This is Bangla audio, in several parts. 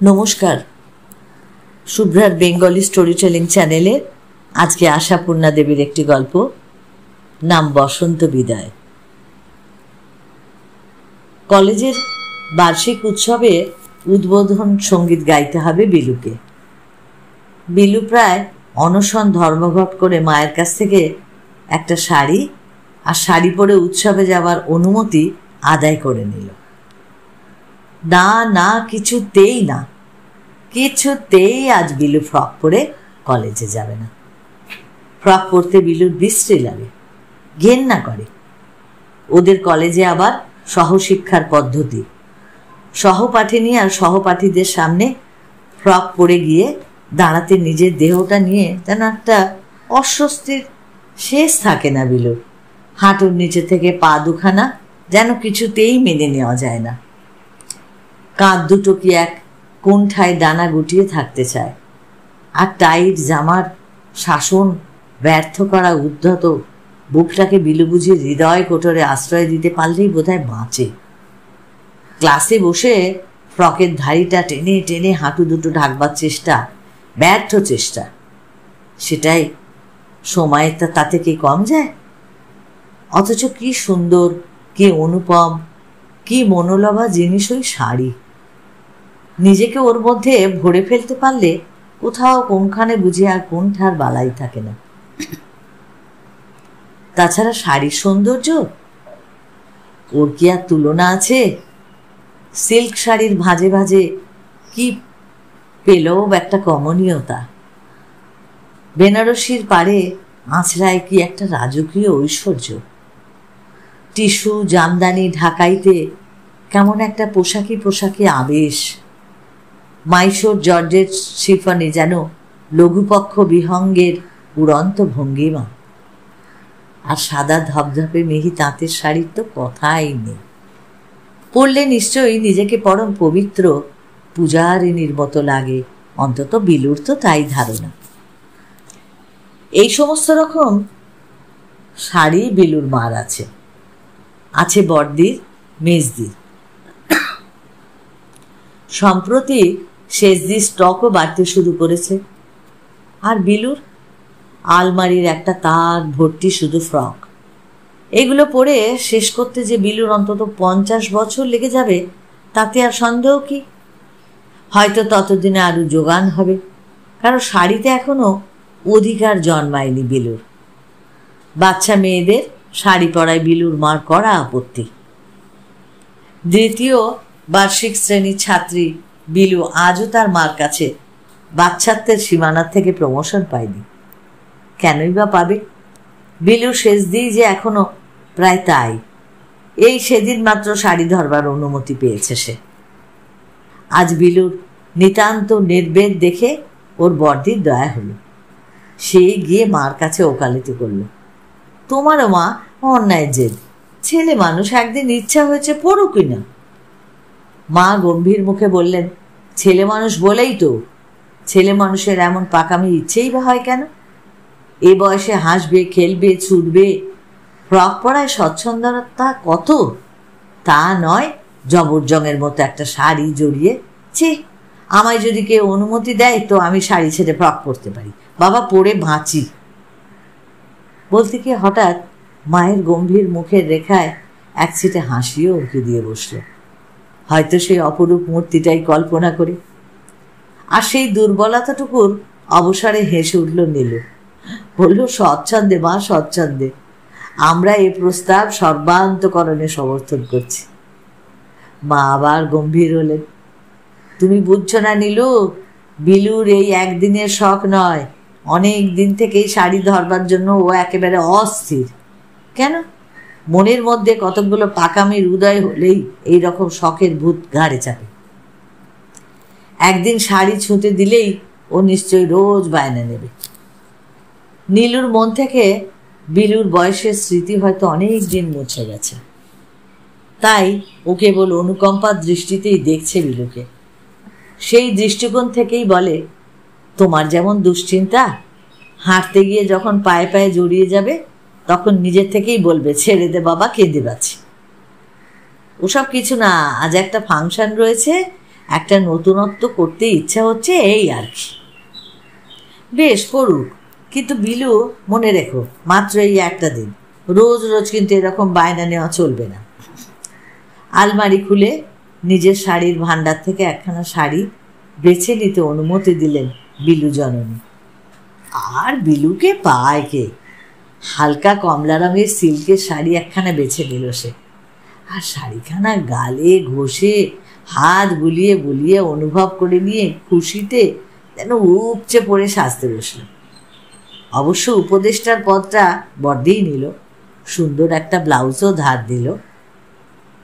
নমস্কার, শুভ্রার বেঙ্গলি স্টোরি টেলিং চ্যানেলে আজকে আশাপূর্ণা দেবীর একটি গল্প, নাম বসন্ত বিদায়। কলেজের বার্ষিক উৎসবে উদ্বোধন সঙ্গীত গাইতে হবে বিলুকে। বিলু প্রায় অনশন ধর্মঘট করে মায়ের কাছ থেকে একটা শাড়ি আর শাড়ি পরে উৎসবে যাওয়ার অনুমতি আদায় করে নিল। না না, কিছুতেই আজ বিলু ফ্রক পরে কলেজে যাবে না। ফ্রক পরতে বিলুর বিশ্রী লাগে, ঘেন্না করে। ওদের কলেজে আবার সহশিক্ষার পদ্ধতি। সহপাঠিনী আর সহপাঠীদের সামনে ফ্রক পরে গিয়ে দাঁড়াতে নিজের দেহটা নিয়ে যেন একটা অস্বস্তির শেষ থাকে না বিলুর। হাঁটুর নিচে থেকে পা দুখানা যেন কিছুতেই মেনে নেওয়া যায় না। কাঁধ দুটো কি এক কোণঠায় ডানা গুটিয়ে থাকতে চায়। আর টাইট জামার শাসন ব্যর্থ করা উদ্ধত বুকটাকে বিলু বুঝি হৃদয় কোটরে আশ্রয় দিতে পারলেই বোধহয় বাঁচে। ক্লাসে বসে ফ্রকের ধাড়িটা টেনে টেনে হাঁটু দুটো ঢাকবার চেষ্টা, ব্যর্থ চেষ্টা। সেটাই সময়ের তাতে কি কম যায়? অথচ কি সুন্দর, কি অনুপম, কি মনোলভা জিনিস ওই শাড়ি। নিজেকে ওর মধ্যে ভরে ফেলতে পারলে কোথাও কোনখানে বুঝি আর কোনঠার বালাই থাকে না। তাছাড়া শাড়ির সৌন্দর্য ওর কি আর তুলনা আছে? সিল্ক শাড়ির ভাঁজে ভাঁজে কি পেলব একটা কমনীয়তা। বেনারসির পাড়ে আঁচড়ায় কি একটা রাজকীয় ঐশ্বর্য। টিস্যু জামদানি ঢাকাইতে কেমন একটা পোশাকি পোশাকি আবেশ। মাইশোর জর্জেট শিফনে যেন লঘুপক্ষ বিহঙ্গের উড়ন্ত ভঙ্গিমা। আর সাদা ধপধপে মিহি তাঁতের শাড়ির তো কথাই নেই। পরলে নিশ্চয়ই নিজেকে পরম পবিত্র পূজারিনীর মতো লাগে, অন্তত বিলুর তো তাই ধারণা। এই সমস্ত রকম শাড়ি বিলুর মার আছে, আছে বড়দির, মেজদির। সম্প্রতি শেষদির স্টকও বাড়তে শুরু করেছে। আর বিলুর আলমারির একটা তাক ভর্তি শুধু ফ্রক। এগুলো পরে শেষ করতে যে বিলুর অন্তত 50 বছর লেগে যাবে তাতে আর সন্দেহ কি? হয়তো ততদিনে আরো যোগান হবে, কারণ শাড়িতে এখনো অধিকার জন্মায়নি বিলুর। বাচ্চা মেয়েদের শাড়ি পরায় বিলুর মার কড়া আপত্তি। দ্বিতীয় বার্ষিক শ্রেণীর ছাত্রী বিলু আজও তার মার কাছে বাচ্চাত্বের সীমানার থেকে প্রমোশন পায়নি। কেনই বা পাবে? বিলুর শেষ দিয়ে যে এখনো প্রায় তাই। এই সেদিন মাত্র শাড়ি ধরবার অনুমতি পেয়েছে সে। আজ বিলুর নিতান্ত নির্বেদ দেখে ওর বড়দির দয়া হলো। সেই গিয়ে মার কাছে ওকালতি করল। তোমারও মা অন্যায় জেদ, ছেলে মানুষ, একদিন ইচ্ছা হয়েছে পড়ুকই না। মা গম্ভীর মুখে বললেন, ছেলে মানুষ বলেই তো। ছেলে মানুষের এমন পাকামি ইচ্ছেই বা হয় কেন? এ বয়সে হাসবে, খেলবে, ছুটবে, ফ্রক পরায় স্বচ্ছন্দতা কত। তা নয় জবরজংয়ের মতো একটা শাড়ি জড়িয়ে। আমায় যদি কেউ অনুমতি দেয় তো আমি শাড়ি ছেড়ে ফ্রক পরতে পারি, বাবা পরে বাঁচি। বলতে কি হঠাৎ মায়ের গম্ভীর মুখের রেখায় এক ছিটে হাসিও উঁকি দিয়ে বসল, হয়তো সেই অপরূপ মূর্তিটাই কল্পনা করে। আর সেই দুর্বলতাটুকুর অবসরে হেসে উঠল নীলু। বলল, স্বচ্ছন্দে মা, স্বচ্ছন্দে। আমরা এ প্রস্তাব সর্বান্তকরণে সমর্থন করছি। মা আবার গম্ভীর হলেন। তুমি বুঝছো না নীলু, বিলুর এই একদিনের শখ নয়, অনেক দিন থেকেই শাড়ি ধরবার জন্য ও একেবারে অস্থির। কেন? মনের মধ্যে কতকগুলো পাকামির উদয় হলেই এই রকম শখের ভূত ঘাড়ে চাপে। একদিন শাড়ি ছুঁতে দিলেই ও নিশ্চয়ই রোজ বায়না নেবে। নীলুর মন থেকে বিলুর বয়সের স্মৃতি হয়তো অনেক দিন মুছে গেছে, তাই ও কেবল অনুকম্পার দৃষ্টিতেই দেখছে বিলুকে। সেই দৃষ্টিকোণ থেকেই বলে, তোমার যেমন দুশ্চিন্তা, হাঁটতে গিয়ে যখন পায়ে পায়ে জড়িয়ে যাবে তখন নিজের থেকেই বলবে, ছেড়ে দে বাবা, কেঁদে বাঁচি। ওসব কিছু না, আজ একটা ফাংশন রয়েছে, একটা নতুনত্ব করতে ইচ্ছা হচ্ছে, এই আর কি। বেশ করুক, কিন্তু বিলু মনে রেখো, মাত্র এই একটা দিন, রোজ রোজ কিন্তু এরকম বায়না নেওয়া চলবে না। আলমারি খুলে নিজের শাড়ির ভাণ্ডার থেকে একখানা শাড়ি বেছে নিতে অনুমতি দিলেন বিলু জননী। আর বিলুকে পায় কে? হালকা কমলা রঙের সিল্কের শাড়ি একখানা বেছে নিল সে, আর শাড়িখানা গালে ঘষে হাত বুলিয়ে বুলিয়ে অনুভব করে নিয়ে খুশিতে যেন উপচে পড়ে সাজতে বসল। অবশ্য উপদেষ্টার পদটা বর্দিই নিল, সুন্দর একটা ব্লাউজও ধার দিল।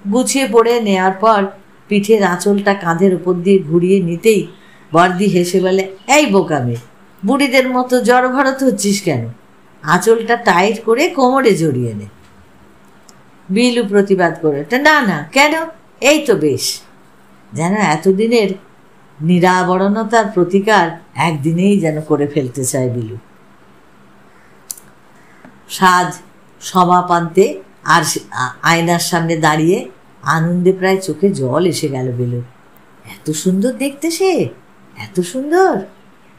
গুছিয়ে পড়ে নেওয়ার পর পিঠের আঁচলটা কাঁধের উপর দিয়ে ঘুরিয়ে নিতেই বর্দি হেসে বলে, এই বোকামে, বুড়িদের মতো জড়ভরত হচ্ছিস কেন? আঁচলটা টাইট করে কোমরে জড়িয়ে নে। বিলু প্রতিবাদ করে, না না, কেন? এই তো বেশ। যেন এতদিনের নিরাবরণতার প্রতিকার একদিনেই যেন করে ফেলতে চায় বিলু। সাজ সমাপান্তে আর আয়নার সামনে দাঁড়িয়ে আনন্দে প্রায় চোখে জল এসে গেল বিলুর। এত সুন্দর দেখতে সে, এত সুন্দর।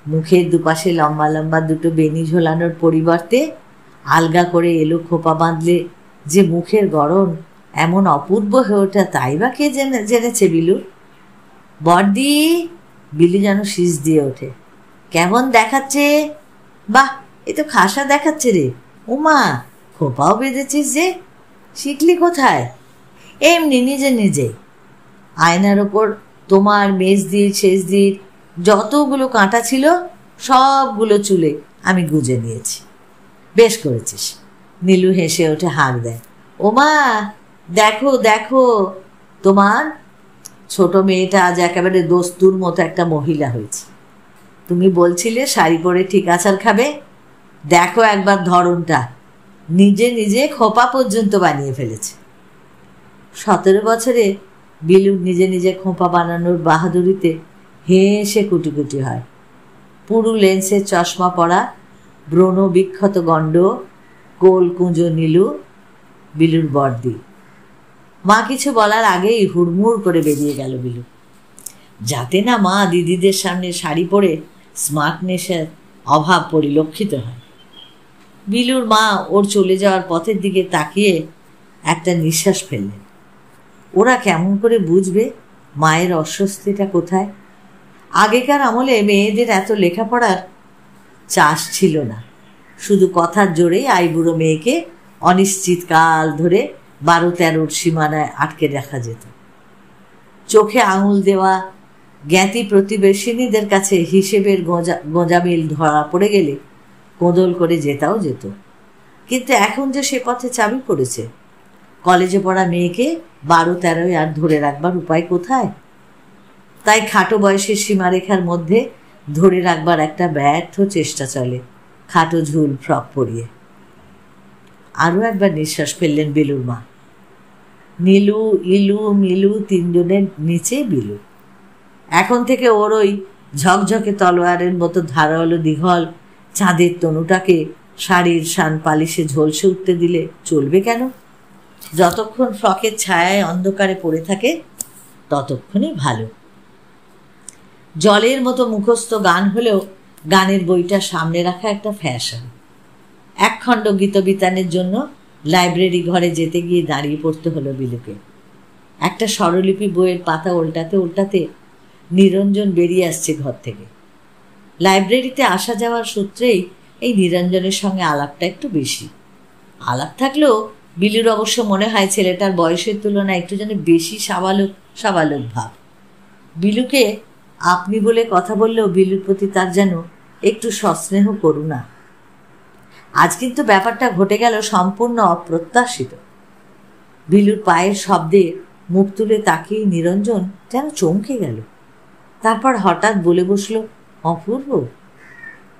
মুখের দুপাশে লম্বা লম্বা দুটো বেনি ঝোলানোর পরিবর্তে আলগা করে এলো খোপা বাঁধলে যে মুখের গড়ন এমন অপূর্ব হয়ে ওঠা, তাই বা কে জেনেছে বিলু? বর্দি, বিলু যেন শীষ দিয়ে ওঠে, কেমন দেখাচ্ছে? বাহ, এ তো খাসা দেখাচ্ছে রে। উমা, খোপাও বেঁধেছিস যে, শিখলি কোথায়? এমনি নিজে নিজে। আয়নার ওপর তোমার মেজদির শেষদির যতগুলো কাঁটা ছিল সবগুলো চুলে আমি গুজে নিয়েছি। বেশ করেছিস। নীলু হেসে ওঠে, হাঁক দেয়, ওমা দেখো দেখো, তোমার ছোট মেয়েটা আজ একেবারে দস্তুর মতো একটা মহিলা হয়েছে। তুমি বলছিলে শাড়ি পরে ঠিক আছাড় খাবে, দেখো একবার ধরনটা, নিজে নিজে খোপা পর্যন্ত বানিয়ে ফেলেছে। 17 বছরে বিলুর নিজে নিজে খোঁপা বানানোর বাহাদুরিতে হেসে কুটি কুটি হয়। পুরু লেন্সের চশমা পরা, ব্রণ বিক্ষত গণ্ড, কোল কুঁজো নীলু বিলুর বর্দি। মা কিছু বলার আগেই হুড়মুড় করে বেরিয়ে গেল বিলু, যাতে না মা দিদিদের সামনে শাড়ি পরে স্মার্টনেসের অভাব পরিলক্ষিত হয়। বিলুর মা ওর চলে যাওয়ার পথের দিকে তাকিয়ে একটা নিঃশ্বাস ফেললেন। ওরা কেমন করে বুঝবে মায়ের অস্বস্তিটা কোথায়? আগেকার আমলে মেয়েদের এত লেখাপড়ার চাষ ছিল না, শুধু কথার জোরেই আইবুড়ো মেয়েকে অনিশ্চিতকাল ধরে 12-13 সীমানায় আটকে রাখা যেত। চোখে আঙুল দেওয়া জ্ঞাতি প্রতিবেশিনীদের কাছে হিসেবের গোঁজামিল ধরা পড়ে গেলে কোঁদল করে জেতাও যেত। কিন্তু এখন যে সে পথে চাবি পড়েছে, কলেজে পড়া মেয়েকে 12-13 আর ধরে রাখবার উপায় কোথায়? তাই খাটো বয়সের সীমারেখার মধ্যে ধরে রাখবার একটা ব্যর্থ চেষ্টা চলে, খাটো ঝুল ফ্রক পরিয়ে। আরও একবার নিঃশ্বাস ফেললেন বিলুর মা। নীলু, ইলু, মিলু, তিনজনের নিচে বিলু। এখন থেকে ওর ওই ঝকঝকে তলোয়ারের মতো ধারালো দীঘল চাঁদের তনুটাকে শাড়ির শান পালিশে ঝলসে উঠতে দিলে চলবে কেন? যতক্ষণ ফ্রকের ছায়ায় অন্ধকারে পড়ে থাকে ততক্ষণই ভালো। জলের মতো মুখস্থ গান হলেও গানের বইটা সামনে রাখা একটা ফ্যাশন। একখণ্ড গীতবিতানের জন্য লাইব্রেরি ঘরে যেতে গিয়ে দাঁড়িয়ে পড়তে হলো বিলুকে। একটা স্বরলিপি বইয়ের পাতা উল্টাতে উল্টাতে নিরঞ্জন বেরিয়ে আসছে ঘর থেকে। লাইব্রেরিতে আসা যাওয়ার সূত্রেই এই নিরঞ্জনের সঙ্গে আলাপটা একটু বেশি। আলাপ থাকলেও বিলুর অবশ্য মনে হয় ছেলেটার বয়সের তুলনায় একটু যেন বেশি সাবালক ভাব। বিলুকে আপনি বলে কথা বললেও বিলুর প্রতি তার যেন একটু সস্নেহ করুণা। আজ কিন্তু ব্যাপারটা ঘটে গেল সম্পূর্ণ অপ্রত্যাশিত। বিলুর পায়ের শব্দে মুখ তুলে তাকিয়ে নিরঞ্জন যেন চমকে গেল। তারপর হঠাৎ বলে বসল, অপূর্ব।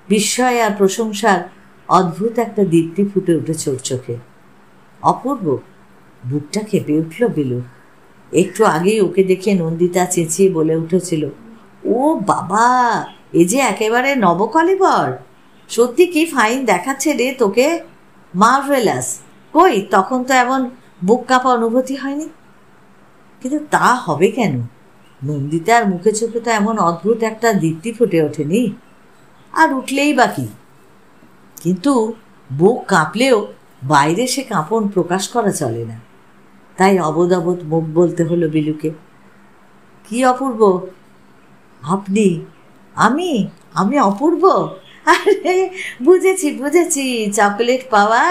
বিস্ময় আর প্রশংসার অদ্ভুত একটা দীপ্তি ফুটে উঠেছে ওর চোখে। অপূর্ব। বুকটা কেঁপে উঠল বিলুর। একটু আগেই ওকে দেখে নন্দিতা চেঁচিয়ে বলে উঠেছিল, ও বাবা, এ যে একেবারে নবকলেবর। সত্যি কি ফাইন দেখাচ্ছে রে তোকে, মার্ভেলাস। কই, তখন তো এমন বুক কাঁপা অনুভূতি হয়নি। কিন্তু তা হবে কেন? নন্দিতার মুখে চোখে তো এমন অদ্ভুত একটা দীপ্তি ফুটে ওঠেনি, আর উঠলেই বাকি। কিন্তু বুক কাঁপলেও বাইরে সে কাঁপন প্রকাশ করা চলে না। তাই অবদাবদ মুখ বলতে হলো বিলুকে, কি অপূর্ব আপনি? আমি আমি অপূর্ব? আরে বুঝেছি বুঝেছি। চকোলেট পাওয়া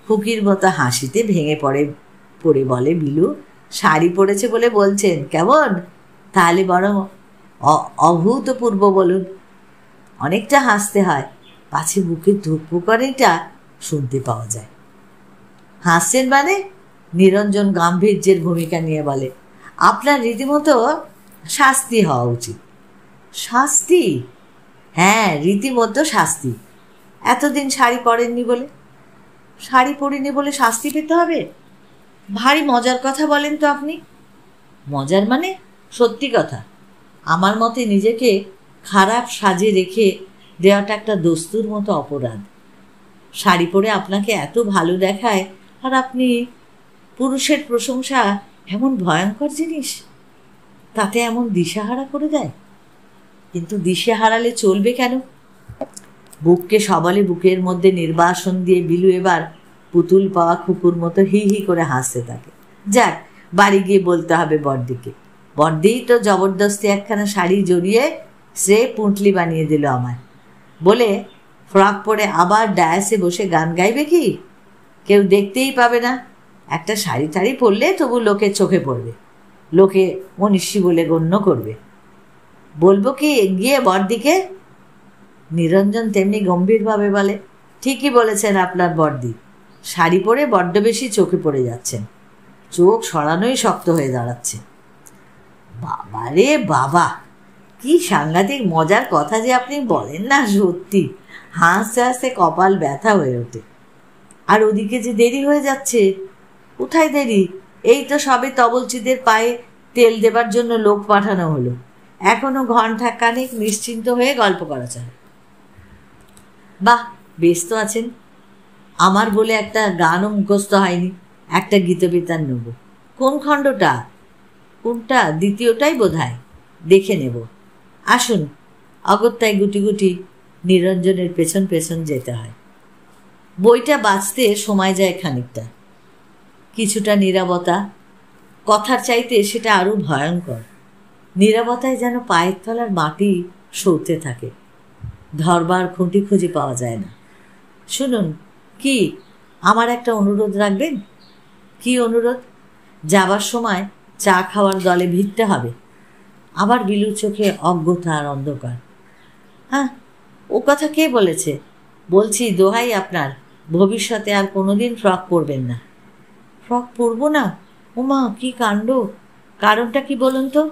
খুকির মতো হাসিতে ভেঙে পড়ে বলে বিলু, শাড়ি পরেছে বলে বলছেন কেমন? তাহলে বরং অভূতপূর্ব বলুন। অনেকটা হাসতে হয়, পাছে বুকের ধুকপুকারিটা শুনতে পাওয়া যায়। হাসছেন মানে? নিরঞ্জন গাম্ভীর্যের ভূমিকা নিয়ে বলে, আপনার রীতিমতো শাস্তি হওয়া উচিত। শাস্তি? হ্যাঁ, রীতিমতো শাস্তি। এতদিন শাড়ি পরেননি বলে? শাড়ি পরিনি বলে শাস্তি পেতে হবে? ভারী মজার কথা বলেন তো আপনি। মজার মানে? সত্যি কথা। আমার মতে নিজেকে খারাপ সাজে রেখে দেওয়াটা একটা দস্তুর মতো অপরাধ। শাড়ি পরে আপনাকে এত ভালো দেখায়, আর আপনি পুরুষের প্রশংসা এমন ভয়ঙ্কর জিনিস, তাতে এমন দিশাহারা করে দেয়। কিন্তু দিশে হারালে চলবে কেন? বুককে সবলে বুকের মধ্যে নির্বাসন দিয়ে বিলু এবার পুতুল পাওয়া কুকুর মতো হি হি করে হাসতে থাকে। যাক, বাড়ি গিয়ে বলতে হবে বড়দিকে। বড়দিই তো জবরদস্তি একখানা শাড়ি জড়িয়ে সে পুঁটলি বানিয়ে দিল আমায়, বলে ফ্রক পরে আবার ডায়াসে বসে গান গাইবে কি? কেউ দেখতেই পাবে না। একটা শাড়ি টাড়ি পরলে তবু লোকের চোখে পড়বে, লোকে মনীষী বলে গণ্য করবে। বলবো কি গিয়ে বড়দিকে? নিরঞ্জন তেমনি গম্ভীরভাবে বলে, ঠিকই বলেছেন আপনার বড়দি, শাড়ি পরে বড্ড বেশি চোখে পড়ে যাচ্ছেন, চোখ সরানোই শক্ত হয়ে দাঁড়াচ্ছে। বাবা রে বাবা, কি সাংঘাতিক মজার কথা যে আপনি বলেন না, সত্যি হাসতে হাসতে কপাল ব্যথা হয়ে ওঠে। আর ওদিকে যে দেরি হয়ে যাচ্ছে। কোথায় দেরি? এই তো সবে তবলচিদের পায়ে তেল দেবার জন্য লোক পাঠানো হলো, এখনো ঘন্টা খানেক নিশ্চিন্ত হয়ে গল্প করা চায়। বাহ, ব্যস্ত আছেন। আমার বলে একটা গানও মুখস্থ হয়নি, একটা গীতবিতান নেব। কোন খণ্ডটা? কোনটা? দ্বিতীয়টাই বোধহয়, দেখে নেব। আসুন। অগত্যায় গুটি গুটি নিরঞ্জনের পেছন পেছন যেতে হয়। বইটা বাঁচতে সময় যায় খানিকটা। কিছুটা নীরবতা, কথার চাইতে সেটা আরও ভয়ঙ্কর। নীরবতায় যেন পায়ের তলার মাটি সরতে থাকে, ধরবার খুঁটি খুঁজে পাওয়া যায় না। শুনুন, কি আমার একটা অনুরোধ রাখবেন? কি অনুরোধ? যাবার সময় চা খাওয়ার দলে ভিড়তে হবে। আবার বিলুর চোখে অজ্ঞতা আর অন্ধকার। হ্যাঁ, ও কথা কে বলেছে? বলছি দোহাই আপনার, ভবিষ্যতে আর কোনোদিন ফ্রক পরবেন না। ফ্রক পরবো না? ওমা, কি কাণ্ড! কারণটা কি বলুন তো?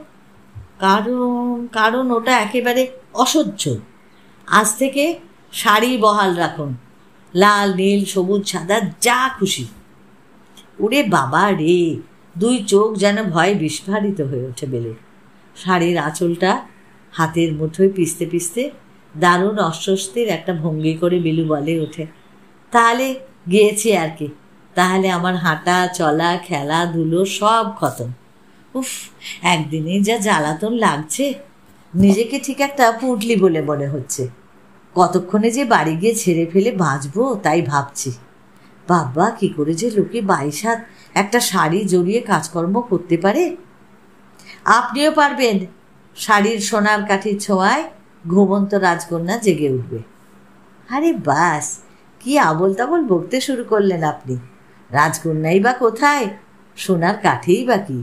কারণ ওটা একেবারে অসহ্য। আজ থেকে শাড়ি বহাল রাখুন, লাল নীল সবুজ সাদা যা খুশি। ওরে বাবা রে, দুই চোখ যেন ভয়ে বিস্ফারিত হয়ে ওঠে বেলের। শাড়ির আঁচলটা হাতের মুঠোয় পিষতে পিষতে দারুণ অস্বস্তির একটা ভঙ্গি করে বিলু বলে ওঠে, তাহলে গিয়েছি আর কি, তাহলে আমার হাঁটা চলা খেলাধুলো সব খতম। উফ, একদিনেই যা জ্বালাতন লাগছে, নিজেকে ঠিক একটা পুঁটলি বলে মনে হচ্ছে। কতক্ষণে যে বাড়ি গিয়ে ছেড়ে ফেলে বাঁচবো তাই ভাবছি। বাবা, কি করে যে লোকে 22 হাত একটা শাড়ি জড়িয়ে কাজকর্ম করতে পারে। আপনিও পারবেন। শাড়ির সোনার কাঠির ছোঁয়ায় ঘুমন্ত রাজকন্যা জেগে উঠবে। আরে বাস, কি আবল তাবল বকতে শুরু করলেন আপনি। রাজকন্যাই বা কোথায়, সোনার কাঠেই বা কি,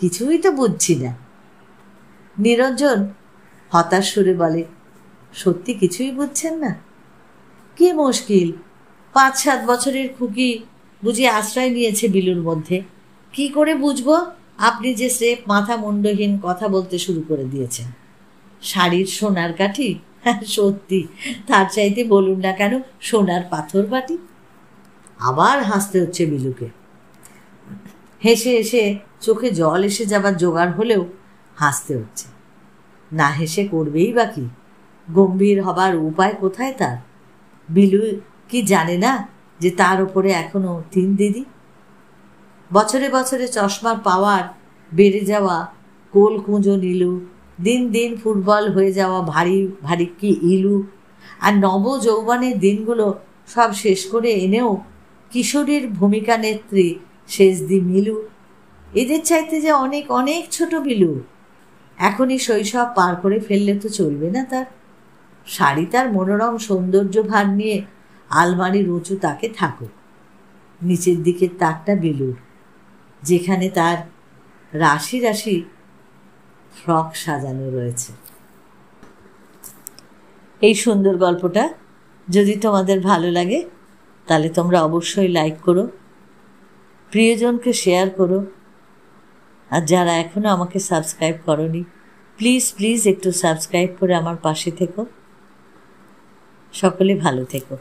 কিছুই তো বুঝছি না। নিরঞ্জন হতাশ সুরে বলে, সত্যি কিছুই বুঝছেন না? কি মুশকিল, 5-7 বছরের খুকি বুঝি আশ্রয় নিয়েছে বিলুর মধ্যে। কি করে বুঝবো আপনি যে স্রেফ মাথা মুন্ডহীন কথা বলতে শুরু করে দিয়েছেন? শাড়ির সোনার কাঠি? সত্যি, তার চাইতে বলুন না কেন সোনার পাথর বাটি। আবার হাসতে হচ্ছে বিলুকে। হেসে হেসে চোখে জল এসে যাবার জোগাড় হলেও হাসতে হচ্ছে। না হেসে করবেই বা কি? গম্ভীর হবার উপায় কোথায় তার? বিলু কি জানে না যে তার ওপরে এখনো 3 দিদি? বছরে বছরে চশমার পাওয়ার বেড়ে যাওয়া কোল কুঁজো নীলু, দিন দিন ফুটবল হয়ে যাওয়া ভারী ভারী কি ইলু, আর নব যৌবনের দিনগুলো সব শেষ করে এনেও কিশোরীর ভূমিকা নেত্রী শেষদি মিলু, এদের চাইতে যে অনেক অনেক ছোট বিলু। এখনই শৈশব পার করে ফেললে তো চলবে না তার। শাড়ি তার মনোরম সৌন্দর্য ভার নিয়ে আলমারির উঁচু তাকে থাকুক, নিচের দিকের তাকটা বিলুর, যেখানে তার রাশি রাশি ফ্রক সাজানো রয়েছে। এই সুন্দর গল্পটা যদি তোমাদের ভালো লাগে তাহলে তোমরা অবশ্যই লাইক করো, প্রিয়জনকে শেয়ার করো, আর যারা এখনও আমাকে সাবস্ক্রাইব করোনি প্লিজ প্লিজ একটু সাবস্ক্রাইব করে আমার পাশে থেকো। সকলে ভালো থেকো।